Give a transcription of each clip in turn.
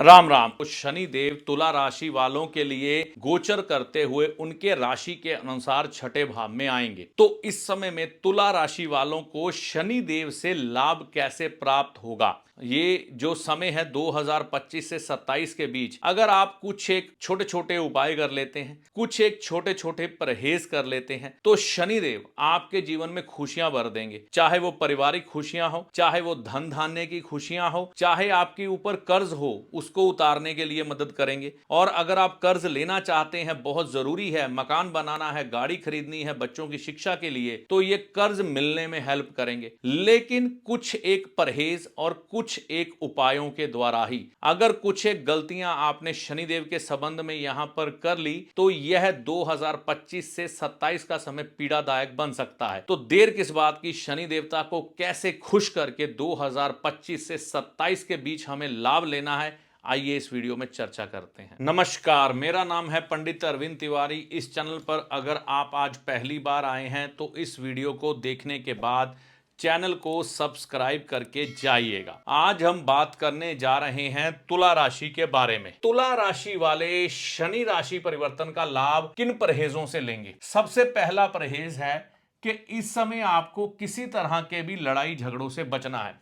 राम राम। तो शनि देव तुला राशि वालों के लिए गोचर करते हुए उनके राशि के अनुसार छठे भाव में आएंगे। तो इस समय में तुला राशि वालों को शनि देव से लाभ कैसे प्राप्त होगा, ये जो समय है 2025 से 27 के बीच, अगर आप कुछ एक छोटे छोटे उपाय कर लेते हैं, कुछ एक छोटे छोटे परहेज कर लेते हैं, तो शनिदेव आपके जीवन में खुशियां भर देंगे। चाहे वो पारिवारिक खुशियां हो, चाहे वो धन धान्य की खुशियां हो, चाहे आपके ऊपर कर्ज हो उसको उतारने के लिए मदद करेंगे। और अगर आप कर्ज लेना चाहते हैं, बहुत जरूरी है, मकान बनाना है, गाड़ी खरीदनी है बच्चों की शिक्षा के लिए, तो ये कर्ज मिलने में हेल्प करेंगे। लेकिन कुछ एक परहेज और कुछ एक उपायों के द्वारा ही, अगर कुछ एक गलतियां आपने शनिदेव के संबंध में यहां पर कर ली, तो यह 2025 से 27 का समय पीड़ादायक बन सकता है। तो देर किस बात की, शनि देवता को कैसे खुश करके 2025 से 27 के बीच हमें लाभ लेना है, आइए इस वीडियो में चर्चा करते हैं। नमस्कार, मेरा नाम है पंडित अरविंद तिवारी। इस चैनल पर अगर आप आज पहली बार आए हैं तो इस वीडियो को देखने के बाद चैनल को सब्सक्राइब करके जाइएगा। आज हम बात करने जा रहे हैं तुला राशि के बारे में। तुला राशि वाले शनि राशि परिवर्तन का लाभ किन परहेजों से लेंगे। सबसे पहला परहेज है कि इस समय आपको किसी तरह के भी लड़ाई झगड़ों से बचना है।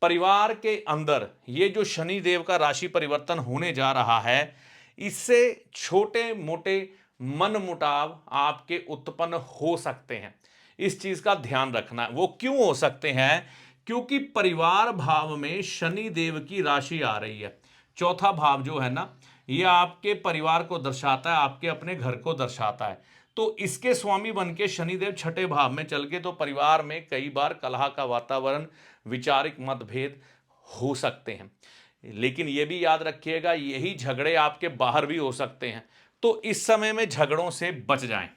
परिवार के अंदर ये जो शनि देव का राशि परिवर्तन होने जा रहा है, इससे छोटे मोटे मनमुटाव आपके उत्पन्न हो सकते हैं। इस चीज का ध्यान रखना है। वो क्यों हो सकते हैं? क्योंकि परिवार भाव में शनि देव की राशि आ रही है। चौथा भाव जो है ना, ये आपके परिवार को दर्शाता है, आपके अपने घर को दर्शाता है। तो इसके स्वामी बन के शनिदेव छठे भाव में चल के तो परिवार में कई बार कलह का वातावरण, विचारिक मतभेद हो सकते हैं। लेकिन यह भी याद रखिएगा, यही झगड़े आपके बाहर भी हो सकते हैं। तो इस समय में झगड़ों से बच जाएं।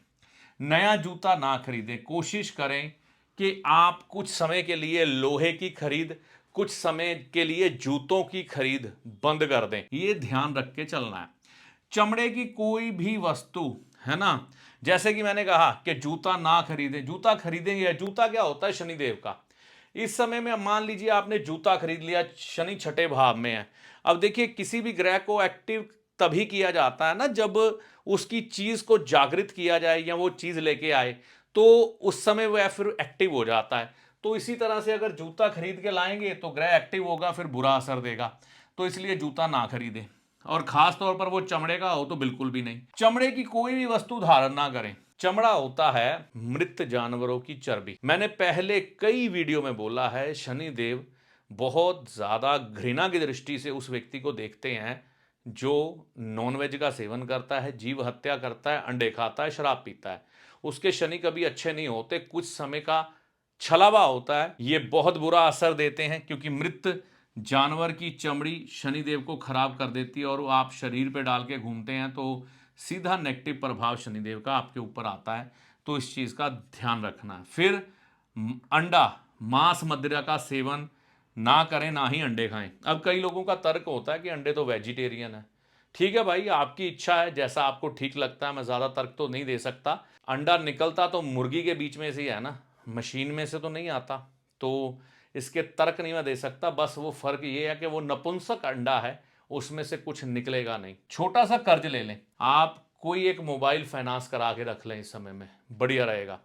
नया जूता ना खरीदें। कोशिश करें कि आप कुछ समय के लिए लोहे की खरीद, कुछ समय के लिए जूतों की खरीद बंद कर दें। ये ध्यान रख के चलना है। चमड़े की कोई भी वस्तु, है ना, जैसे कि मैंने कहा कि जूता ना खरीदें। जूता खरीदेंगे, जूता क्या होता है? शनिदेव का। इस समय में मान लीजिए आपने जूता खरीद लिया, शनि छठे भाव में है। अब देखिए, किसी भी ग्रह को एक्टिव तभी किया जाता है ना जब उसकी चीज को जागृत किया जाए या वो चीज लेके आए, तो उस समय वह फिर एक्टिव हो जाता है। तो इसी तरह से अगर जूता खरीद के लाएंगे तो ग्रह एक्टिव होगा, फिर बुरा असर देगा। तो इसलिए जूता ना खरीदें। और खास तौर पर वो चमड़े का हो तो बिल्कुल भी नहीं। चमड़े की कोई भी वस्तु धारण ना करें। चमड़ा होता है मृत जानवरों की चर्बी। मैंने पहले कई वीडियो में बोला है, शनि देव बहुत ज्यादा घृणा की दृष्टि से उस व्यक्ति को देखते हैं जो नॉनवेज का सेवन करता है, जीव हत्या करता है, अंडे खाता है, शराब पीता है। उसके शनि कभी अच्छे नहीं होते, कुछ समय का छलावा होता है। ये बहुत बुरा असर देते हैं, क्योंकि मृत जानवर की चमड़ी शनिदेव को खराब कर देती है और वो आप शरीर पे डाल के घूमते हैं तो सीधा नेगेटिव प्रभाव शनिदेव का आपके ऊपर आता है। तो इस चीज का ध्यान रखना है। फिर अंडा, मांस, मदिरा का सेवन ना करें, ना ही अंडे खाएं। अब कई लोगों का तर्क होता है कि अंडे तो वेजिटेरियन है। ठीक है भाई, आपकी इच्छा है, जैसा आपको ठीक लगता है। मैं ज्यादा तर्क तो नहीं दे सकता। अंडा निकलता तो मुर्गी के बीच में से ही है ना, मशीन में से तो नहीं आता। तो इसके तर्क नहीं मैं दे सकता। बस वो फर्क ये है कि वो नपुंसक अंडा है, उसमें से कुछ निकलेगा नहीं। छोटा सा कर्ज ले लें आप, कोई एक मोबाइल फाइनेंस करा के रख लें, इस समय में बढ़िया रहेगा।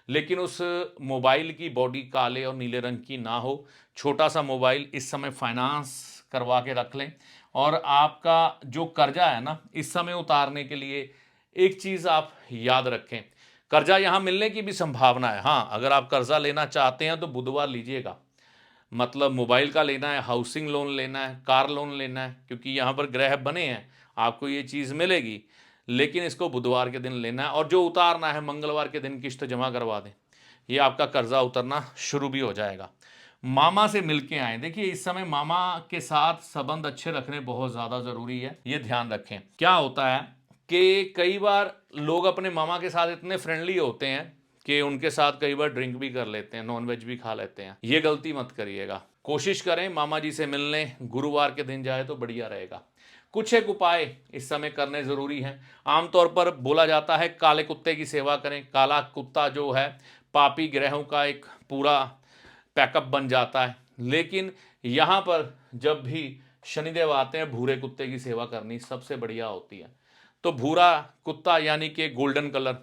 लेकिन उस मोबाइल की बॉडी काले और नीले रंग की ना हो। छोटा सा मोबाइल इस समय फाइनेंस करवा के रख लें। और आपका जो कर्जा है ना, इस समय उतारने के लिए एक चीज आप याद रखें, कर्जा यहां मिलने की भी संभावना है। हाँ, अगर आप कर्जा लेना चाहते हैं तो बुधवार लीजिएगा। मतलब मोबाइल का लेना है, हाउसिंग लोन लेना है, कार लोन लेना है, क्योंकि यहाँ पर ग्रह बने हैं, आपको ये चीज़ मिलेगी। लेकिन इसको बुधवार के दिन लेना है, और जो उतारना है मंगलवार के दिन किस्त जमा करवा दें। ये आपका कर्जा उतरना शुरू भी हो जाएगा। मामा से मिलके आए। देखिए, इस समय मामा के साथ संबंध अच्छे रखने बहुत ज़्यादा ज़रूरी है, ये ध्यान रखें। क्या होता है कि कई बार लोग अपने मामा के साथ इतने फ्रेंडली होते हैं कि उनके साथ कई बार ड्रिंक भी कर लेते हैं, नॉनवेज भी खा लेते हैं। ये गलती मत करिएगा। कोशिश करें मामा जी से मिलने गुरुवार के दिन जाए तो बढ़िया रहेगा। कुछ एक उपाय इस समय करने जरूरी हैं। आमतौर पर बोला जाता है काले कुत्ते की सेवा करें। काला कुत्ता जो है पापी ग्रहों का एक पूरा पैकअप बन जाता है। लेकिन यहाँ पर जब भी शनिदेव आते हैं, भूरे कुत्ते की सेवा करनी सबसे बढ़िया होती है। तो भूरा कुत्ता यानी कि गोल्डन कलर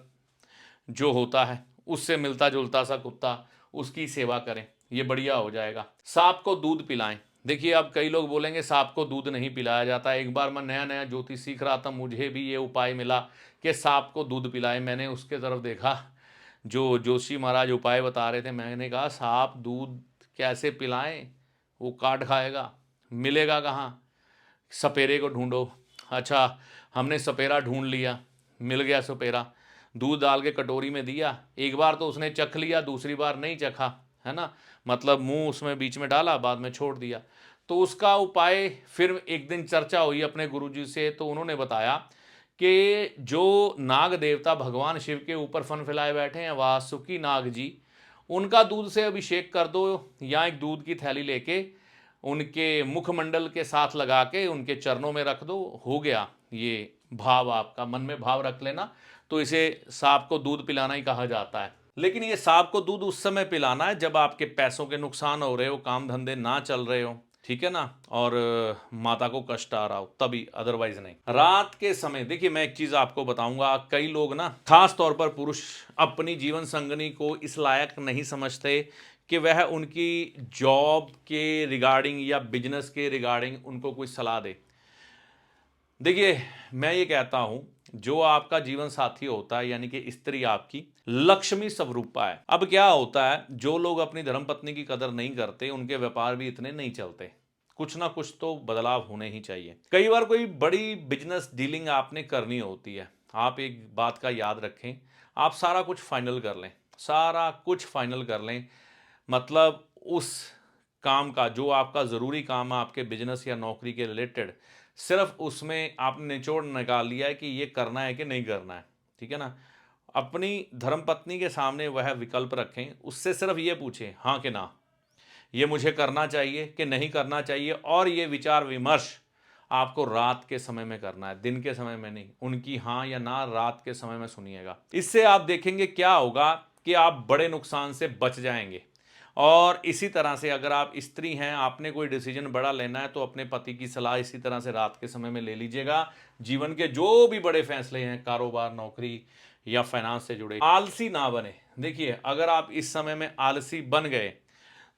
जो होता है उससे मिलता जुलता सा कुत्ता, उसकी सेवा करें, ये बढ़िया हो जाएगा। सांप को दूध पिलाएं। देखिए अब कई लोग बोलेंगे सांप को दूध नहीं पिलाया जाता। एक बार मैं नया नया ज्योतिष सीख रहा था, मुझे भी ये उपाय मिला कि सांप को दूध पिलाएं। मैंने उसके तरफ देखा, जो जोशी महाराज उपाय बता रहे थे, मैंने कहा सांप दूध कैसे पिलाएं, वो काट खाएगा, मिलेगा कहाँ, सपेरे को ढूंढो। अच्छा, हमने सपेरा ढूंढ लिया, मिल गया सपेरा, दूध डाल के कटोरी में दिया। एक बार तो उसने चख लिया, दूसरी बार नहीं चखा, है ना, मतलब मुंह उसमें बीच में डाला, बाद में छोड़ दिया। तो उसका उपाय फिर एक दिन चर्चा हुई अपने गुरुजी से, तो उन्होंने बताया कि जो नाग देवता भगवान शिव के ऊपर फन फैलाए बैठे हैं, वासुकी नाग जी, उनका दूध से अभिषेक कर दो, या एक दूध की थैली लेके उनके मुखमंडल के साथ लगा के उनके चरणों में रख दो, हो गया ये भाव, आपका मन में भाव रख लेना। तो इसे सांप को दूध पिलाना ही कहा जाता है। लेकिन ये सांप को दूध उस समय पिलाना है जब आपके पैसों के नुकसान हो रहे हो, काम धंधे ना चल रहे हो, ठीक है ना, और माता को कष्ट आ रहा हो, तभी, अदरवाइज नहीं। रात के समय देखिए मैं एक चीज आपको बताऊंगा, कई लोग ना, खास तौर पर पुरुष, अपनी जीवन संगनी को इस लायक नहीं समझते कि वह उनकी जॉब के रिगार्डिंग या बिजनेस के रिगार्डिंग उनको कोई सलाह दे। देखिए मैं ये कहता हूं, जो आपका जीवन साथी होता है यानी कि स्त्री आपकी लक्ष्मी स्वरूपा है। अब क्या होता है, जो लोग अपनी धर्मपत्नी की कदर नहीं करते उनके व्यापार भी इतने नहीं चलते। कुछ ना कुछ तो बदलाव होने ही चाहिए। कई बार कोई बड़ी बिजनेस डीलिंग आपने करनी होती है, आप एक बात का याद रखें, आप सारा कुछ फाइनल कर लें, सारा कुछ फाइनल कर लें, मतलब उस काम का जो आपका ज़रूरी काम है आपके बिजनेस या नौकरी के रिलेटेड, सिर्फ उसमें आपने निचोड़ निकाल लिया है कि ये करना है कि नहीं करना है, ठीक है ना। अपनी धर्मपत्नी के सामने वह विकल्प रखें, उससे सिर्फ ये पूछें हाँ कि ना, ये मुझे करना चाहिए कि नहीं करना चाहिए, और ये विचार विमर्श आपको रात के समय में करना है, दिन के समय में नहीं। उनकी हाँ या ना रात के समय में सुनिएगा। इससे आप देखेंगे क्या होगा कि आप बड़े नुकसान से बच जाएंगे। और इसी तरह से अगर आप स्त्री हैं, आपने कोई डिसीजन बड़ा लेना है, तो अपने पति की सलाह इसी तरह से रात के समय में ले लीजिएगा। जीवन के जो भी बड़े फैसले हैं, कारोबार, नौकरी या फाइनेंस से जुड़े, आलसी ना बने। देखिए अगर आप इस समय में आलसी बन गए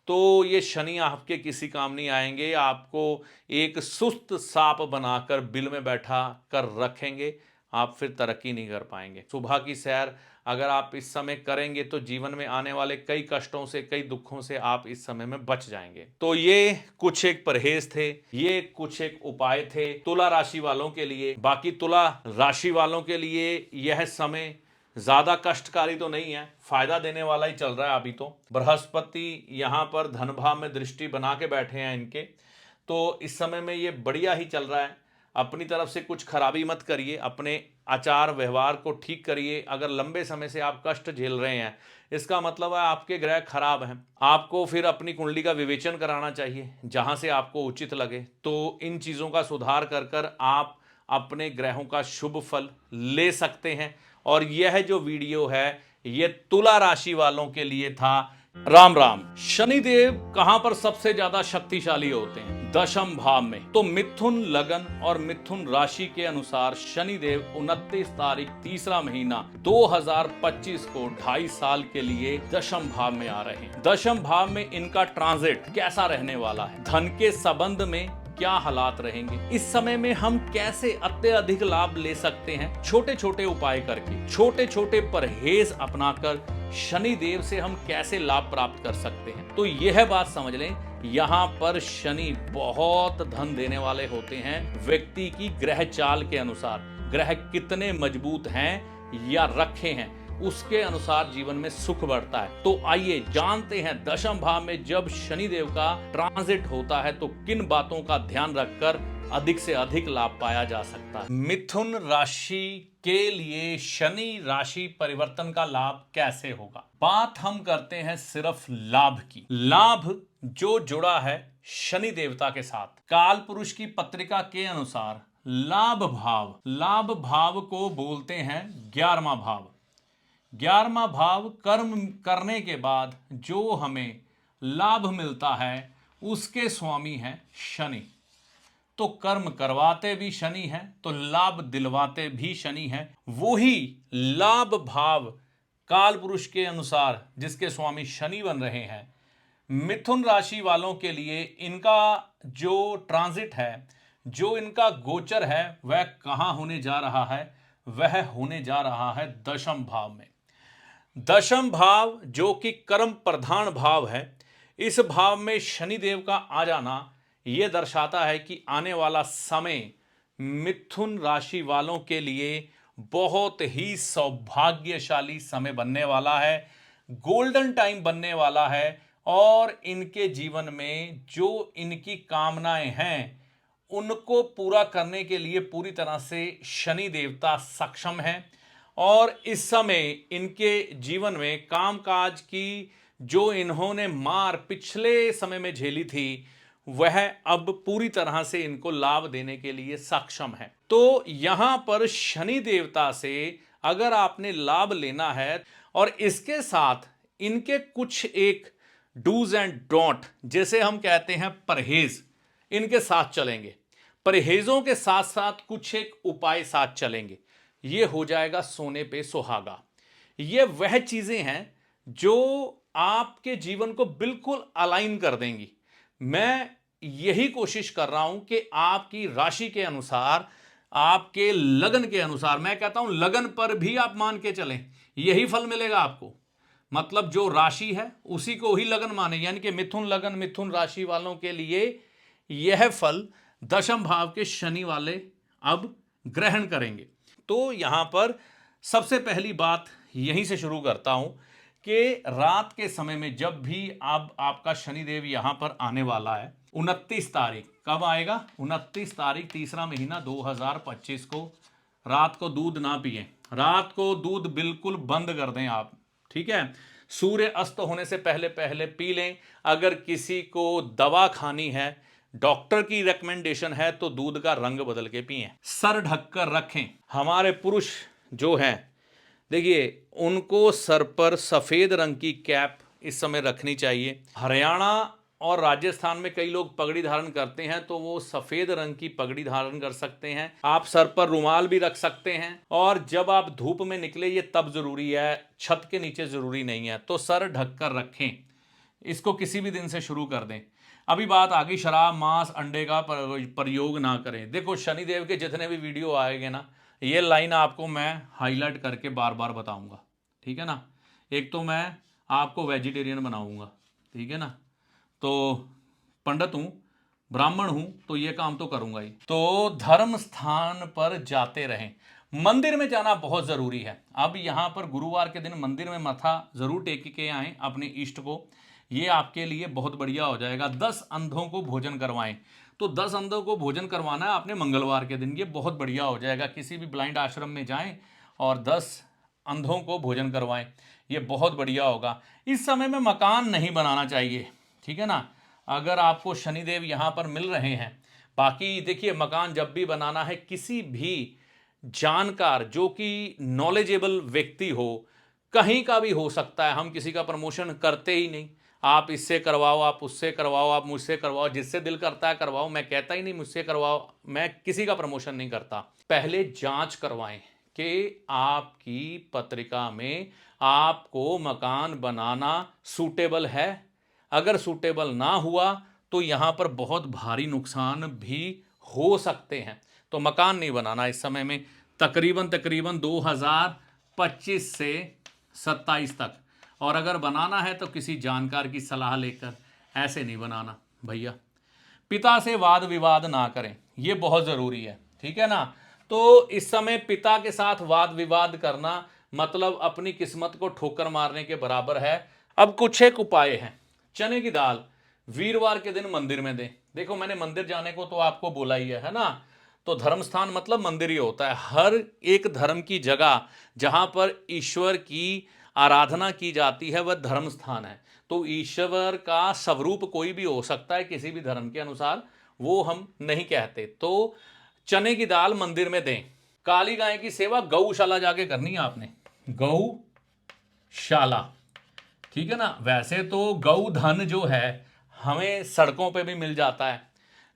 तो ये शनि आपके किसी काम नहीं आएंगे, आपको एक सुस्त सांप बनाकर बिल में बैठा कर रखेंगे, आप फिर तरक्की नहीं कर पाएंगे। सुबह की सैर अगर आप इस समय करेंगे तो जीवन में आने वाले कई कष्टों से, कई दुखों से आप इस समय में बच जाएंगे। तो ये कुछ एक परहेज थे, ये कुछ एक उपाय थे तुला राशि वालों के लिए। बाकी तुला राशि वालों के लिए यह समय ज्यादा कष्टकारी तो नहीं है, फायदा देने वाला ही चल रहा है। अभी तो बृहस्पति यहां पर धन भाव में दृष्टि बना के बैठे हैं इनके, तो इस समय में ये बढ़िया ही चल रहा है। अपनी तरफ से कुछ खराबी मत करिए, अपने आचार व्यवहार को ठीक करिए। अगर लंबे समय से आप कष्ट झेल रहे हैं, इसका मतलब है आपके ग्रह खराब हैं। आपको फिर अपनी कुंडली का विवेचन कराना चाहिए, जहां से आपको उचित लगे। तो इन चीजों का सुधार कर कर आप अपने ग्रहों का शुभ फल ले सकते हैं। और यह जो वीडियो है ये तुला राशि वालों के लिए था। राम राम। शनिदेव कहां पर सबसे ज्यादा शक्तिशाली होते हैं? दशम भाव में। तो मिथुन लगन और मिथुन राशि के अनुसार शनिदेव 29 तारीख तीसरा महीना 2025 को 2.5 साल के लिए दशम भाव में आ रहे हैं। दशम भाव में इनका ट्रांजिट कैसा रहने वाला है, धन के संबंध में क्या हालात रहेंगे, इस समय में हम कैसे अत्यधिक लाभ ले सकते हैं, छोटे छोटे उपाय करके, छोटे छोटे परहेज अपनाकर शनि देव से हम कैसे लाभ प्राप्त कर सकते हैं। तो यह बात समझ लें, यहाँ पर शनि बहुत धन देने वाले होते हैं। व्यक्ति की ग्रह चाल के अनुसार, ग्रह कितने मजबूत हैं या रखे हैं, उसके अनुसार जीवन में सुख बढ़ता है। तो आइए जानते हैं दशम भाव में जब शनि देव का ट्रांजिट होता है तो किन बातों का ध्यान रखकर अधिक से अधिक लाभ पाया जा सकता है। मिथुन राशि के लिए शनि राशि परिवर्तन का लाभ कैसे होगा? बात हम करते हैं सिर्फ लाभ की। लाभ जो जुड़ा है शनि देवता के साथ, काल पुरुष की पत्रिका के अनुसार लाभ भाव को बोलते हैं 11वां भाव। 11वां भाव कर्म करने के बाद जो हमें लाभ मिलता है उसके स्वामी हैं शनि। तो कर्म करवाते भी शनि है, तो लाभ दिलवाते भी शनि है। वही लाभ भाव काल पुरुष के अनुसार जिसके स्वामी शनि बन रहे हैं, मिथुन राशि वालों के लिए इनका जो ट्रांजिट है, जो इनका गोचर है, वह कहां होने जा रहा है? वह होने जा रहा है दशम भाव में। दशम भाव जो कि कर्म प्रधान भाव है, इस भाव में शनिदेव का आ जाना यह दर्शाता है कि आने वाला समय मिथुन राशि वालों के लिए बहुत ही सौभाग्यशाली समय बनने वाला है, गोल्डन टाइम बनने वाला है। और इनके जीवन में जो इनकी कामनाएं हैं उनको पूरा करने के लिए पूरी तरह से शनि देवता सक्षम है। और इस समय इनके जीवन में कामकाज की जो इन्होंने मार पिछले समय में झेली थी, वह अब पूरी तरह से इनको लाभ देने के लिए सक्षम है। तो यहां पर शनि देवता से अगर आपने लाभ लेना है, और इसके साथ इनके कुछ एक डूज एंड डोंट, जैसे हम कहते हैं परहेज, इनके साथ चलेंगे। परहेजों के साथ साथ कुछ एक उपाय साथ चलेंगे। ये हो जाएगा सोने पे सुहागा। ये वह चीजें हैं जो आपके जीवन को बिल्कुल अलाइन कर देंगी। मैं यही कोशिश कर रहा हूं कि आपकी राशि के अनुसार, आपके लगन के अनुसार, मैं कहता हूं लगन पर भी आप मान के चलें, यही फल मिलेगा आपको। मतलब जो राशि है उसी को ही लगन माने, यानी कि मिथुन लगन, मिथुन राशि वालों के लिए यह फल दशम भाव के शनि वाले अब ग्रहण करेंगे। तो यहां पर सबसे पहली बात यहीं से शुरू करता हूं कि रात के समय में जब भी अब आपका शनिदेव यहां पर आने वाला है, 29 तारीख, कब आएगा? 29 तारीख, तीसरा महीना 2025 को। रात को दूध ना पिए, रात को दूध बिल्कुल बंद कर दें आप, ठीक है? सूर्य अस्त होने से पहले पहले पी लें। अगर किसी को दवा खानी है, डॉक्टर की रिकमेंडेशन है, तो दूध का रंग बदल के पिएं। सर ढककर रखें। हमारे पुरुष जो हैं, देखिए, उनको सर पर सफेद रंग की कैप इस समय रखनी चाहिए। हरियाणा और राजस्थान में कई लोग पगड़ी धारण करते हैं, तो वो सफेद रंग की पगड़ी धारण कर सकते हैं। आप सर पर रुमाल भी रख सकते हैं। और जब आप धूप में निकले, ये तब जरूरी है, छत के नीचे जरूरी नहीं है। तो सर ढककर रखें। इसको किसी भी दिन से शुरू कर दें। अभी बात आ गई शराब, मांस, अंडे का प्रयोग ना करें। देखो, शनिदेव के जितने भी वीडियो आएंगे ना, ये लाइन आपको मैं हाईलाइट करके बार बार बताऊंगा, ठीक है ना? एक तो मैं आपको वेजिटेरियन बनाऊंगा, ठीक है ना? तो पंडित हूं, ब्राह्मण हूं, तो ये काम तो करूंगा ही। तो धर्म स्थान पर जाते रहें। मंदिर में जाना बहुत जरूरी है। अब यहां पर गुरुवार के दिन मंदिर में माथा जरूर टेक के आए अपने इष्ट को, ये आपके लिए बहुत बढ़िया हो जाएगा। 10 अंधों को भोजन करवाएं। तो 10 अंधों को भोजन करवाना है आपने मंगलवार के दिन, ये बहुत बढ़िया हो जाएगा। किसी भी ब्लाइंड आश्रम में जाएं और 10 अंधों को भोजन करवाएं, ये बहुत बढ़िया होगा। इस समय में मकान नहीं बनाना चाहिए, ठीक है ना? अगर आपको शनिदेव यहां पर मिल रहे हैं। बाकी देखिए, मकान जब भी बनाना है, किसी भी जानकार जो कि नॉलेजेबल व्यक्ति हो, कहीं का भी हो सकता है, हम किसी का प्रमोशन करते ही नहीं। आप इससे करवाओ, आप उससे करवाओ, आप मुझसे करवाओ, जिससे दिल करता है करवाओ। मैं कहता ही नहीं मुझसे करवाओ, मैं किसी का प्रमोशन नहीं करता। पहले जांच करवाएं कि आपकी पत्रिका में आपको मकान बनाना सूटेबल है। अगर सूटेबल ना हुआ तो यहां पर बहुत भारी नुकसान भी हो सकते हैं। तो मकान नहीं बनाना इस समय में, तकरीबन 2025 से 27 तक। और अगर बनाना है तो किसी जानकार की सलाह लेकर, ऐसे नहीं बनाना भैया। पिता से वाद विवाद ना करें, ये बहुत ज़रूरी है, ठीक है ना? तो इस समय पिता के साथ वाद विवाद करना मतलब अपनी किस्मत को ठोकर मारने के बराबर है। अब कुछ एक उपाय हैं। चने की दाल वीरवार के दिन मंदिर में दें। देखो, मैंने मंदिर जाने को तो आपको बोला ही है ना? तो धर्म स्थान मतलब मंदिर ही होता है। हर एक धर्म की जगह जहां पर ईश्वर की आराधना की जाती है, वह धर्म स्थान है। तो ईश्वर का स्वरूप कोई भी हो सकता है किसी भी धर्म के अनुसार, वो हम नहीं कहते। तो चने की दाल मंदिर में दें। काली गाय की सेवा गौशाला जाके करनी है आपने, गौशाला, ठीक है ना? वैसे तो गौ धन जो है हमें सड़कों पे भी मिल जाता है,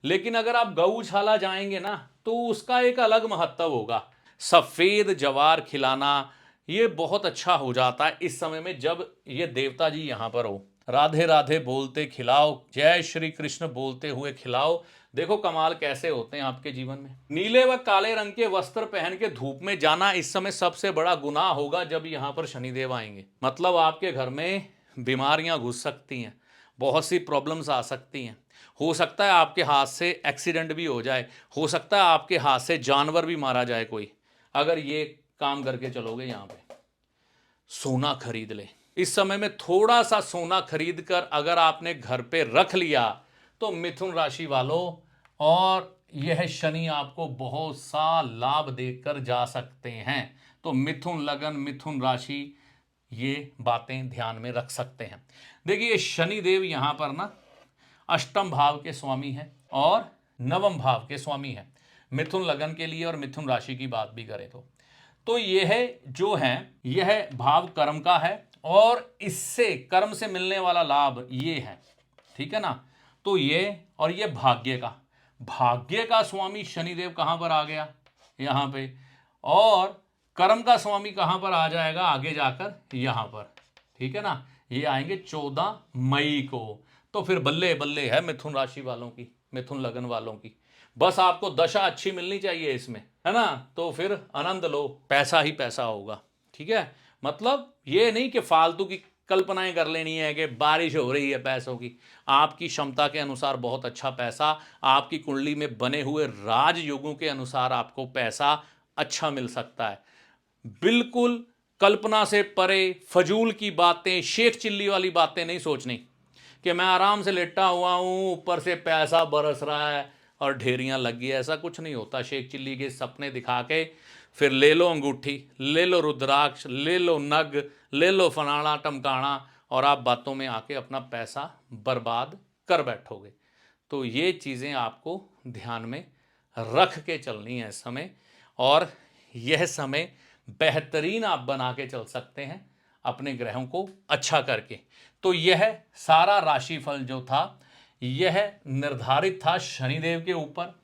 लेकिन अगर आप गौशाला जाएंगे ना तो उसका एक अलग महत्व होगा। सफेद जवार खिलाना ये बहुत अच्छा हो जाता है इस समय में जब ये देवता जी यहां पर हो। राधे राधे बोलते खिलाओ, जय श्री कृष्ण बोलते हुए खिलाओ। देखो कमाल कैसे होते हैं आपके जीवन में। नीले व काले रंग के वस्त्र पहन के धूप में जाना इस समय सबसे बड़ा गुनाह होगा जब यहां पर शनिदेव आएंगे। मतलब आपके घर में बीमारियां घुस सकती हैं, बहुत सी प्रॉब्लम्स आ सकती हैं, हो सकता है आपके हाथ से एक्सीडेंट भी हो जाए, हो सकता है आपके हाथ से जानवर भी मारा जाए कोई, अगर ये काम करके चलोगे। यहाँ पे सोना खरीद ले। इस समय में थोड़ा सा सोना खरीद कर अगर आपने घर पे रख लिया तो मिथुन राशि वालों, और यह शनि आपको बहुत सा लाभ देकर जा सकते हैं। तो मिथुन लगन, मिथुन राशि, ये बातें ध्यान में रख सकते हैं। देखिए शनि देव यहां पर ना अष्टम भाव के स्वामी हैं और नवम भाव के स्वामी हैं मिथुन लगन के लिए। और मिथुन राशि की बात भी करें तो यह जो है यह भाव कर्म का है और इससे कर्म से मिलने वाला लाभ ये है, ठीक है ना। तो ये और ये भाग्य का स्वामी शनिदेव कहां पर आ गया, यहां पे, और कर्म का स्वामी कहां पर आ जाएगा आगे जाकर यहां पर, ठीक है ना। ये आएंगे 14 मई को। तो फिर बल्ले बल्ले है मिथुन राशि वालों की, मिथुन लगन वालों की। बस आपको दशा अच्छी मिलनी चाहिए इसमें, है ना, तो फिर आनंद लो, पैसा ही पैसा होगा, ठीक है। मतलब ये नहीं कि फालतू की कल्पनाएं कर लेनी है कि बारिश हो रही है पैसों की। आपकी क्षमता के अनुसार बहुत अच्छा पैसा, आपकी कुंडली में बने हुए राजयोगों के अनुसार आपको पैसा अच्छा मिल सकता है। बिल्कुल कल्पना से परे फजूल की बातें, शेख चिल्ली वाली बातें नहीं सोचनी कि मैं आराम से लेटा हुआ हूँ, ऊपर से पैसा बरस रहा है और ढेरियाँ लग गई। ऐसा कुछ नहीं होता। शेख चिल्ली के सपने दिखा के फिर ले लो अंगूठी, ले लो रुद्राक्ष, ले लो नग, ले लो फलाना टमकाना, और आप बातों में आके अपना पैसा बर्बाद कर बैठोगे। तो ये चीज़ें आपको ध्यान में रख के चलनी है इस समय, और यह समय बेहतरीन आप बना के चल सकते हैं अपने ग्रहों को अच्छा करके। तो यह सारा राशिफल जो था यह निर्धारित था शनिदेव के ऊपर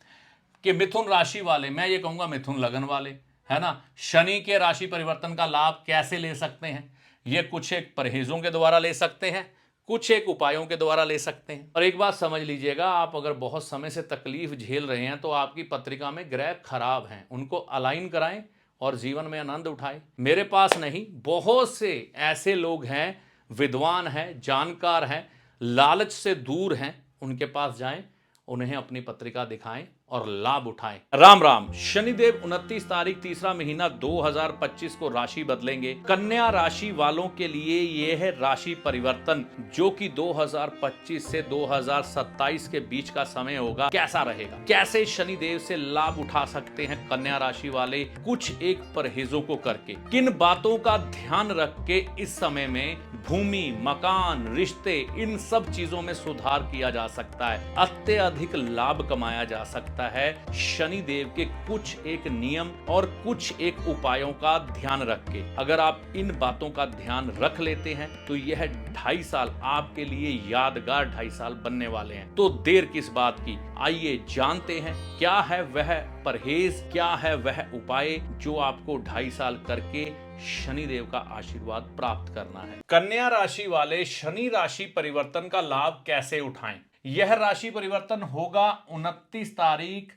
कि मिथुन राशि वाले, मैं ये कहूंगा मिथुन लगन वाले, है ना, शनि के राशि परिवर्तन का लाभ कैसे ले सकते हैं। ये कुछ एक परहेजों के द्वारा ले सकते हैं, कुछ एक उपायों के द्वारा ले सकते हैं। और एक बात समझ लीजिएगा, आप अगर बहुत समय से तकलीफ झेल रहे हैं तो आपकी पत्रिका में ग्रह खराब हैं, उनको अलाइन कराएं और जीवन में आनंद उठाएं। मेरे पास नहीं, बहुत से ऐसे लोग हैं, विद्वान हैं, जानकार हैं, लालच से दूर हैं, उनके पास जाएं, उन्हें अपनी पत्रिका दिखाएं और लाभ उठाएं। राम राम। शनिदेव 29 तारीख तीसरा महीना 2025 को राशि बदलेंगे। कन्या राशि वालों के लिए यह है राशि परिवर्तन, जो कि 2025 से 2027 के बीच का समय होगा। कैसा रहेगा, कैसे शनिदेव से लाभ उठा सकते हैं कन्या राशि वाले, कुछ एक परहेजों को करके, किन बातों का ध्यान रख के इस समय में भूमि, मकान, रिश्ते, इन सब चीजों में सुधार किया जा सकता है, अत्यधिक लाभ कमाया जा सकता है शनि देव के कुछ एक नियम और कुछ एक उपायों का ध्यान रख के। अगर आप इन बातों का ध्यान रख लेते हैं तो यह 2.5 साल आपके लिए यादगार 2.5 साल बनने वाले हैं। तो देर किस बात की, आइए जानते हैं क्या है वह परहेज, क्या है वह उपाय जो आपको 2.5 साल करके शनिदेव का आशीर्वाद प्राप्त करना है। कन्या राशि वाले शनि राशि परिवर्तन का लाभ कैसे उठाएं। यह राशि परिवर्तन होगा 29 तारीख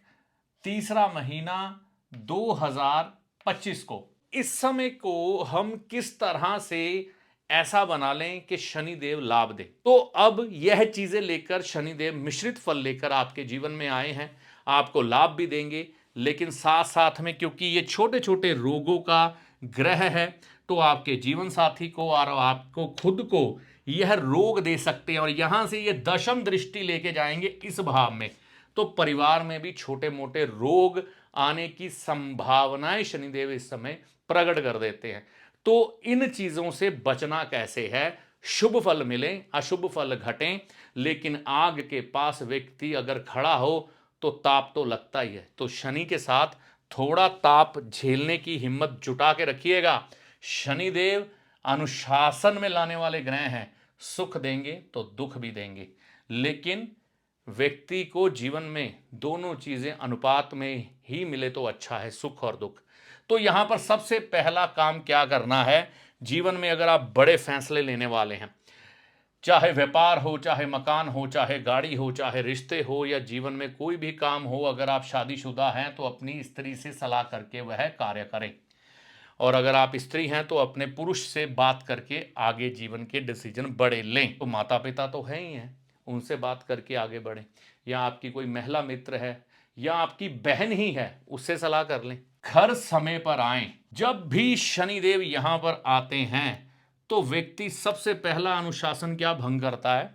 तीसरा महीना 2025 को। इस समय को हम किस तरह से ऐसा बना लें कि शनिदेव लाभ दे। तो अब यह चीजें लेकर शनिदेव मिश्रित फल लेकर आपके जीवन में आए हैं, आपको लाभ भी देंगे, लेकिन साथ साथ में क्योंकि ये छोटे छोटे रोगों का ग्रह है तो आपके जीवन साथी को और आपको खुद को यह रोग दे सकते हैं, और यहां से ये दशम दृष्टि लेके जाएंगे इस भाव में, तो परिवार में भी छोटे मोटे रोग आने की संभावनाएं शनिदेव इस समय प्रकट कर देते हैं। तो इन चीजों से बचना कैसे है, शुभ फल मिले अशुभ फल घटें, लेकिन आग के पास व्यक्ति अगर खड़ा हो तो ताप तो लगता ही है। तो शनि के साथ थोड़ा ताप झेलने की हिम्मत जुटा के रखिएगा। शनिदेव अनुशासन में लाने वाले ग्रह हैं, सुख देंगे तो दुख भी देंगे, लेकिन व्यक्ति को जीवन में दोनों चीजें अनुपात में ही मिले तो अच्छा है, सुख और दुख। तो यहां पर सबसे पहला काम क्या करना है, जीवन में अगर आप बड़े फैसले लेने वाले हैं, चाहे व्यापार हो, चाहे मकान हो, चाहे गाड़ी हो, चाहे रिश्ते हो, या जीवन में कोई भी काम हो, अगर आप शादीशुदा हैं तो अपनी स्त्री से सलाह करके वह कार्य करें, और अगर आप स्त्री हैं तो अपने पुरुष से बात करके आगे जीवन के डिसीजन बड़े लें। तो माता पिता तो हैं ही हैं, उनसे बात करके आगे बढ़ें, या आपकी कोई महिला मित्र है या आपकी बहन ही है, उससे सलाह कर लें। घर समय पर आए। जब भी शनिदेव यहां पर आते हैं तो व्यक्ति सबसे पहला अनुशासन क्या भंग करता है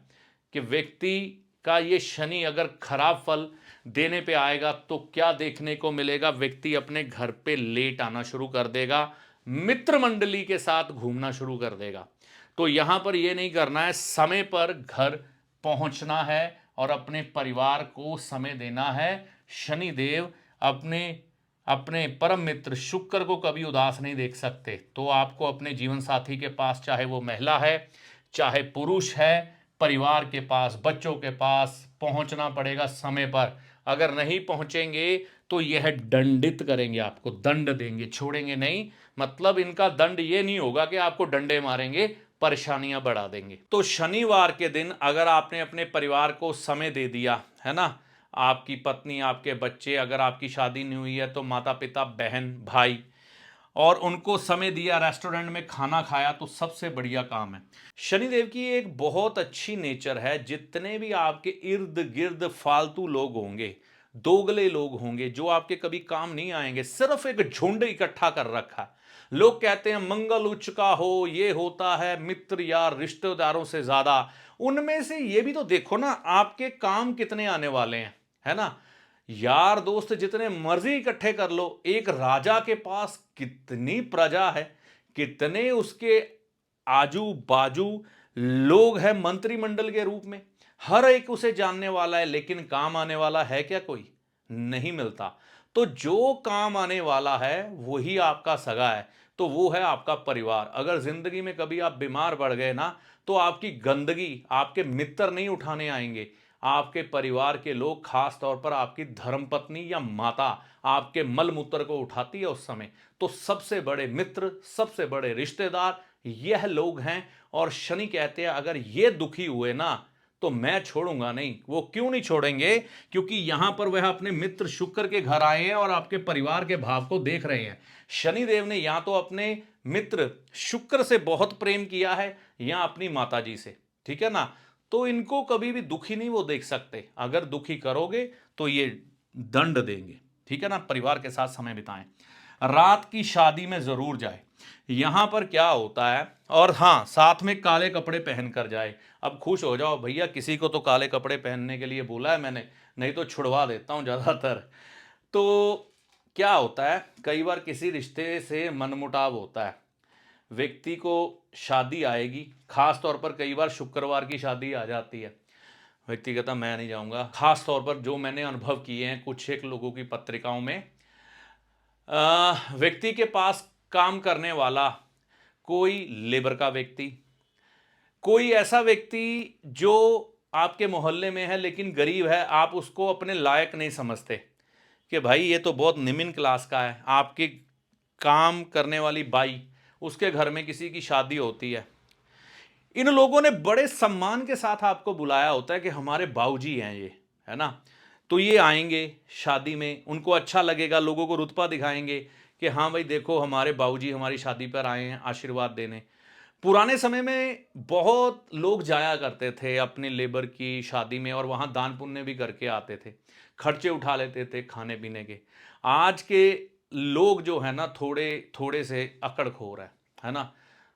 कि व्यक्ति का ये शनि अगर खराब फल देने पे आएगा तो क्या देखने को मिलेगा, व्यक्ति अपने घर पे लेट आना शुरू कर देगा, मित्र मंडली के साथ घूमना शुरू कर देगा। तो यहां पर यह नहीं करना है, समय पर घर पहुंचना है और अपने परिवार को समय देना है। शनिदेव अपने अपने परम मित्र शुक्र को कभी उदास नहीं देख सकते। तो आपको अपने जीवन साथी के पास, चाहे वो महिला है चाहे पुरुष है, परिवार के पास, बच्चों के पास पहुंचना पड़ेगा समय पर। अगर नहीं पहुंचेंगे तो यह दंडित करेंगे, आपको दंड देंगे, छोड़ेंगे नहीं। मतलब इनका दंड ये नहीं होगा कि आपको डंडे मारेंगे, परेशानियां बढ़ा देंगे। तो शनिवार के दिन अगर आपने अपने परिवार को समय दे दिया है ना, आपकी पत्नी, आपके बच्चे, अगर आपकी शादी नहीं हुई है तो माता पिता, बहन, भाई, और उनको समय दिया, रेस्टोरेंट में खाना खाया, तो सबसे बढ़िया काम है। शनिदेव की एक बहुत अच्छी नेचर है, जितने भी आपके इर्द गिर्द फालतू लोग होंगे, दोगले लोग होंगे जो आपके कभी काम नहीं आएंगे, सिर्फ एक झुंड इकट्ठा कर रखा है। लोग कहते हैं मंगल उच्च का हो, ये होता है मित्र यार रिश्तेदारों से ज्यादा। उनमें से ये भी तो देखो ना, आपके काम कितने आने वाले हैं, है ना। यार दोस्त जितने मर्जी इकट्ठे कर लो, एक राजा के पास कितनी प्रजा है, कितने उसके आजू बाजू लोग हैं मंत्रिमंडल के रूप में, हर एक उसे जानने वाला है, लेकिन काम आने वाला है क्या? कोई नहीं मिलता। तो जो काम आने वाला है वही आपका सगा है, तो वो है आपका परिवार। अगर जिंदगी में कभी आप बीमार पड़ गए ना, तो आपकी गंदगी आपके मित्र नहीं उठाने आएंगे, आपके परिवार के लोग, खास तौर पर आपकी धर्मपत्नी या माता आपके मल मूत्र को उठाती है उस समय। तो सबसे बड़े मित्र, सबसे बड़े रिश्तेदार यह लोग हैं। और शनि कहते हैं अगर ये दुखी हुए ना तो मैं छोड़ूंगा नहीं। वो क्यों नहीं छोड़ेंगे? क्योंकि यहां पर वह अपने मित्र शुक्र के घर आए हैं और आपके परिवार के भाव को देख रहे हैं। शनिदेव ने या तो अपने मित्र शुक्र से बहुत प्रेम किया है या अपनी माता जी से, ठीक है ना। तो इनको कभी भी दुखी नहीं वो देख सकते। अगर दुखी करोगे तो ये दंड देंगे, ठीक है ना। परिवार के साथ समय बिताएं, रात की शादी में जरूर जाए। यहां पर क्या होता है, और हाँ, साथ में काले कपड़े पहन कर जाए। अब खुश हो जाओ भैया, किसी को तो काले कपड़े पहनने के लिए बोला है मैंने, नहीं तो छुड़वा देता हूं ज्यादातर। तो क्या होता है, कई बार किसी रिश्ते से मनमुटाव होता है, व्यक्ति को शादी आएगी, खास तौर पर कई बार शुक्रवार की शादी आ जाती है, व्यक्ति कहता मैं नहीं जाऊंगा। खास तौर पर जो मैंने अनुभव किए हैं कुछ एक लोगों की पत्रिकाओं में, व्यक्ति के पास काम करने वाला कोई लेबर का व्यक्ति, कोई ऐसा व्यक्ति जो आपके मोहल्ले में है लेकिन गरीब है, आप उसको अपने लायक नहीं समझते कि भाई ये तो बहुत निम्न क्लास का है। आपकी काम करने वाली बाई, उसके घर में किसी की शादी होती है, इन लोगों ने बड़े सम्मान के साथ आपको बुलाया होता है कि हमारे बाऊजी हैं ये, है ना। तो ये आएंगे शादी में, उनको अच्छा लगेगा, लोगों को रुतबा दिखाएंगे कि हाँ भाई देखो हमारे बाऊजी हमारी शादी पर आए हैं आशीर्वाद देने। पुराने समय में बहुत लोग जाया करते थे अपने लेबर की शादी में, और वहाँ दान पुण्य भी करके आते थे, खर्चे उठा लेते थे खाने पीने के। आज के लोग जो है ना, थोड़े थोड़े से अकड़खोर है ना।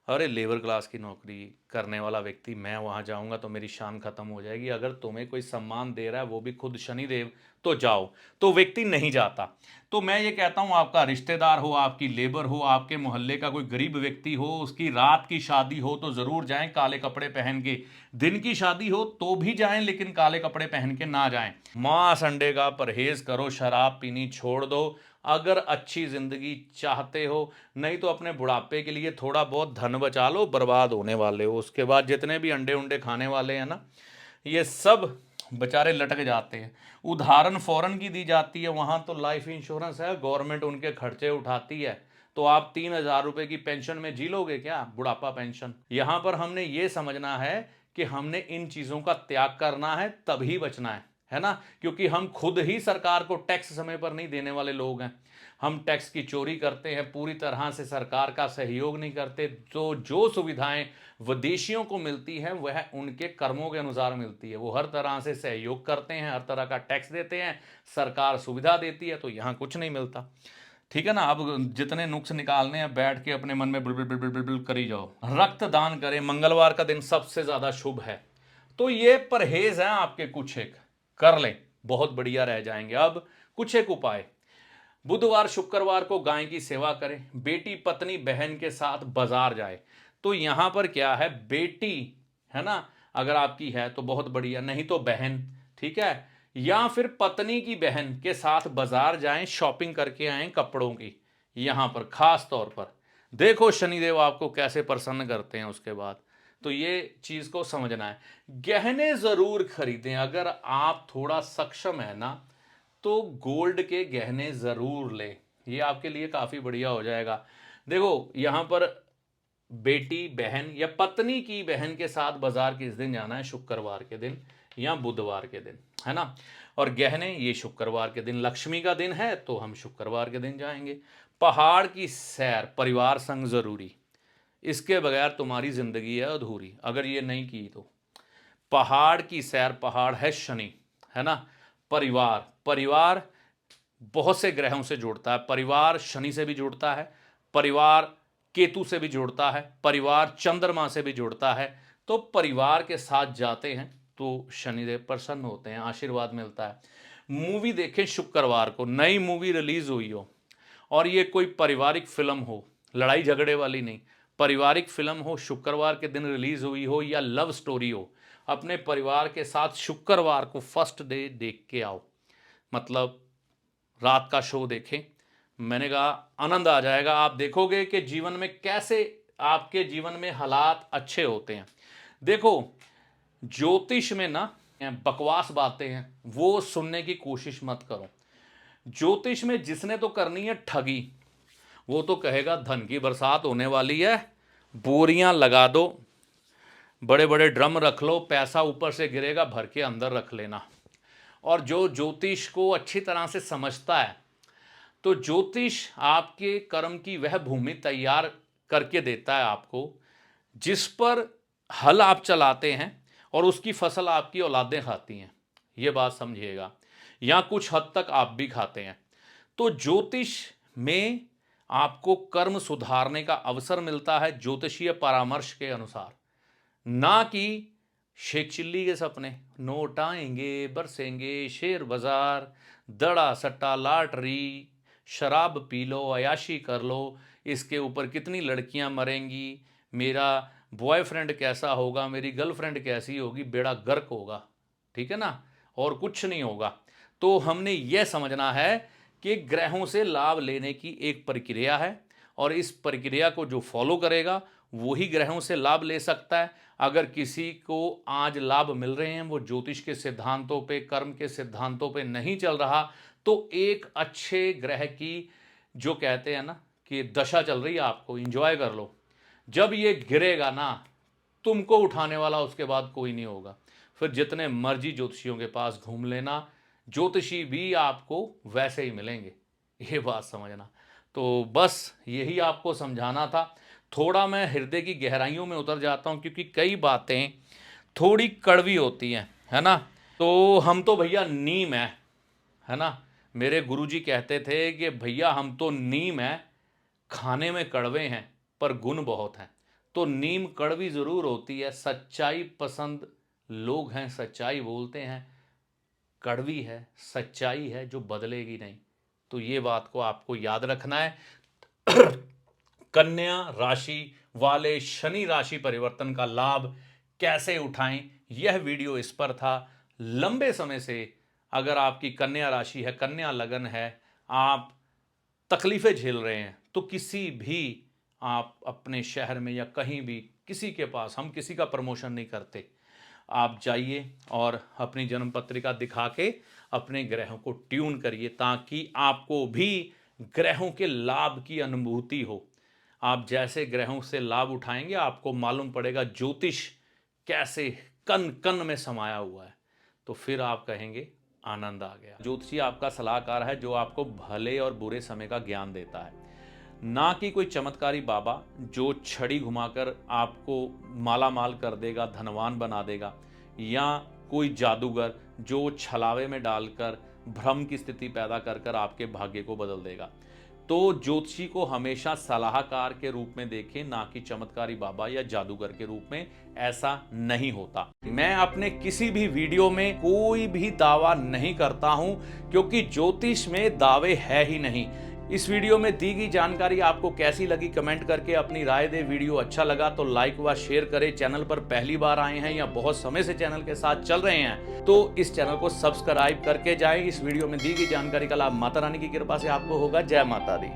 अरे लेबर क्लास की नौकरी करने वाला व्यक्ति, मैं वहाँ जाऊँगा तो मेरी शान खत्म हो जाएगी। अगर तुम्हें कोई सम्मान दे रहा है वो भी खुद शनिदेव, तो जाओ। तो व्यक्ति नहीं जाता। तो मैं ये कहता हूँ, आपका रिश्तेदार हो, आपकी लेबर हो, आपके मोहल्ले का कोई गरीब व्यक्ति हो, उसकी रात की शादी हो तो ज़रूर जाएं काले कपड़े पहन के। दिन की शादी हो तो भी जाएं, लेकिन काले कपड़े पहन के ना जाएं। मांस अंडे का परहेज करो, शराब पीनी छोड़ दो अगर अच्छी ज़िंदगी चाहते हो। नहीं तो अपने बुढ़ापे के लिए थोड़ा बहुत धन बचा लो, बर्बाद होने वाले हो। उसके बाद जितने भी अंडे उंडे खाने वाले हैं ना, ये सब बेचारे लटक जाते हैं। उदाहरण फॉरेन की दी जाती है, वहां तो लाइफ इंश्योरेंस है, गवर्नमेंट उनके खर्चे उठाती है, तो आप 3,000 रुपए की पेंशन में जी लोगे क्या, बुढ़ापा पेंशन। यहां पर हमने ये समझना है कि हमने इन चीजों का त्याग करना है, तभी बचना है ना, क्योंकि हम खुद ही सरकार को टैक्स समय पर नहीं देने वाले लोग हैं। हम टैक्स की चोरी करते हैं, पूरी तरह से सरकार का सहयोग नहीं करते, तो जो सुविधाएं विदेशियों को मिलती है वह उनके कर्मों के अनुसार मिलती है। वो हर तरह से सहयोग करते हैं, हर तरह का टैक्स देते हैं, सरकार सुविधा देती है, तो यहाँ कुछ नहीं मिलता। ठीक है ना। अब जितने नुक्स निकालने हैं बैठ के अपने मन में बिल्कुल बिल्कुल बिल्कुल करी जाओ। रक्तदान करें, मंगलवार का दिन सबसे ज्यादा शुभ है, तो ये परहेज है आपके, कुछ एक कर लें, बहुत बढ़िया रह जाएंगे। अब कुछ एक उपाय, बुधवार शुक्रवार को गाय की सेवा करें, बेटी पत्नी बहन के साथ बाजार जाए। तो यहां पर क्या है, बेटी है ना, अगर आपकी है तो बहुत बढ़िया, नहीं तो बहन, ठीक है, या फिर पत्नी की बहन के साथ बाजार जाएं, शॉपिंग करके आए कपड़ों की। यहां पर खास तौर पर देखो शनिदेव आपको कैसे प्रसन्न करते हैं उसके बाद, तो ये चीज को समझना है। गहने जरूर खरीदें, अगर आप थोड़ा सक्षम है ना तो गोल्ड के गहने जरूर लें, ये आपके लिए काफी बढ़िया हो जाएगा। देखो यहां पर बेटी बहन या पत्नी की बहन के साथ बाजार किस दिन जाना है, शुक्रवार के दिन या बुधवार के दिन, है ना। और गहने ये शुक्रवार के दिन, लक्ष्मी का दिन है तो हम शुक्रवार के दिन जाएंगे। पहाड़ की सैर परिवार संग जरूरी, इसके बगैर तुम्हारी जिंदगी है अधूरी, अगर ये नहीं की तो। पहाड़ की सैर, पहाड़ है शनि, है ना। परिवार, परिवार बहुत से ग्रहों से जुड़ता है, परिवार शनि से भी जुड़ता है, परिवार केतु से भी जुड़ता है, परिवार चंद्रमा से भी जुड़ता है। तो परिवार के साथ जाते हैं तो शनिदेव प्रसन्न होते हैं, आशीर्वाद मिलता है। मूवी देखें शुक्रवार को, नई मूवी रिलीज हुई हो और ये कोई पारिवारिक फिल्म हो, लड़ाई झगड़े वाली नहीं, पारिवारिक फिल्म हो, शुक्रवार के दिन रिलीज हुई हो, या लव स्टोरी हो, अपने परिवार के साथ शुक्रवार को फर्स्ट डे देख के आओ। मतलब रात का शो देखें, मैंने कहा आनंद आ जाएगा। आप देखोगे कि जीवन में कैसे आपके जीवन में हालात अच्छे होते हैं। देखो ज्योतिष में ना बकवास बातें हैं, वो सुनने की कोशिश मत करो। ज्योतिष में जिसने तो करनी है ठगी, वो तो कहेगा धन की बरसात होने वाली है, बोरियां लगा दो, बड़े बड़े ड्रम रख लो, पैसा ऊपर से गिरेगा, भर के अंदर रख लेना। और जो ज्योतिष को अच्छी तरह से समझता है, तो ज्योतिष आपके कर्म की वह भूमि तैयार करके देता है आपको, जिस पर हल आप चलाते हैं और उसकी फसल आपकी औलादें खाती हैं, ये बात समझिएगा, या कुछ हद तक आप भी खाते हैं। तो ज्योतिष में आपको कर्म सुधारने का अवसर मिलता है ज्योतिषीय परामर्श के अनुसार, ना कि शेख चिल्ली के सपने। नोट आएंगे बरसेंगे, शेयर बाजार, दड़ा सट्टा लॉटरी, शराब पी लो, अयाशी कर लो, इसके ऊपर कितनी लड़कियां मरेंगी, मेरा बॉयफ्रेंड कैसा होगा, मेरी गर्लफ्रेंड कैसी होगी, बेड़ा गर्क होगा, ठीक है ना, और कुछ नहीं होगा। तो हमने यह समझना है कि ग्रहों से लाभ लेने की एक प्रक्रिया है, और इस प्रक्रिया को जो फॉलो करेगा वही ग्रहों से लाभ ले सकता है। अगर किसी को आज लाभ मिल रहे हैं, वो ज्योतिष के सिद्धांतों पे, कर्म के सिद्धांतों पे नहीं चल रहा, तो एक अच्छे ग्रह की जो कहते हैं ना कि दशा चल रही है, आपको एंजॉय कर लो। जब ये गिरेगा ना, तुमको उठाने वाला उसके बाद कोई नहीं होगा। फिर जितने मर्जी ज्योतिषियों के पास घूम लेना, ज्योतिषी भी आपको वैसे ही मिलेंगे, ये बात समझना। तो बस यही आपको समझाना था। थोड़ा मैं हृदय की गहराइयों में उतर जाता हूँ, क्योंकि कई बातें थोड़ी कड़वी होती हैं, है ना। तो हम तो भैया नीम है ना, मेरे गुरुजी कहते थे कि भैया हम तो नीम है, खाने में कड़वे हैं पर गुण बहुत हैं। तो नीम कड़वी जरूर होती है, सच्चाई पसंद लोग हैं, सच्चाई बोलते हैं, कड़वी है, सच्चाई है जो बदलेगी नहीं। तो ये बात को आपको याद रखना है। कन्या राशि वाले शनि राशि परिवर्तन का लाभ कैसे उठाएं, यह वीडियो इस पर था। लंबे समय से अगर आपकी कन्या राशि है, कन्या लगन है, आप तकलीफें झेल रहे हैं, तो किसी भी आप अपने शहर में या कहीं भी किसी के पास, हम किसी का प्रमोशन नहीं करते, आप जाइए और अपनी जन्म पत्रिका दिखा के अपने ग्रहों को ट्यून करिए, ताकि आपको भी ग्रहों के लाभ की अनुभूति हो। आप जैसे ग्रहों से लाभ उठाएंगे आपको मालूम पड़ेगा ज्योतिष कैसे कण कण में समाया हुआ है, तो फिर आप कहेंगे आनंद आ गया। ज्योतिषी आपका सलाहकार है जो आपको भले और बुरे समय का ज्ञान देता है, ना कि कोई चमत्कारी बाबा जो छड़ी घुमाकर आपको माला माल कर देगा, धनवान बना देगा, या कोई जादूगर जो छलावे में डालकर भ्रम की स्थिति पैदा कर कर आपके भाग्य को बदल देगा। तो ज्योतिषी को हमेशा सलाहकार के रूप में देखें, ना कि चमत्कारी बाबा या जादूगर के रूप में। ऐसा नहीं होता। मैं अपने किसी भी वीडियो में कोई भी दावा नहीं करता हूं, क्योंकि ज्योतिष में दावे है ही नहीं। इस वीडियो में दी गई जानकारी आपको कैसी लगी कमेंट करके अपनी राय दे। वीडियो अच्छा लगा तो लाइक व शेयर करें। चैनल पर पहली बार आए हैं या बहुत समय से चैनल के साथ चल रहे हैं तो इस चैनल को सब्सक्राइब करके जाएं। इस वीडियो में दी गई जानकारी का लाभ माता रानी की कृपा से आपको होगा। जय माता दी।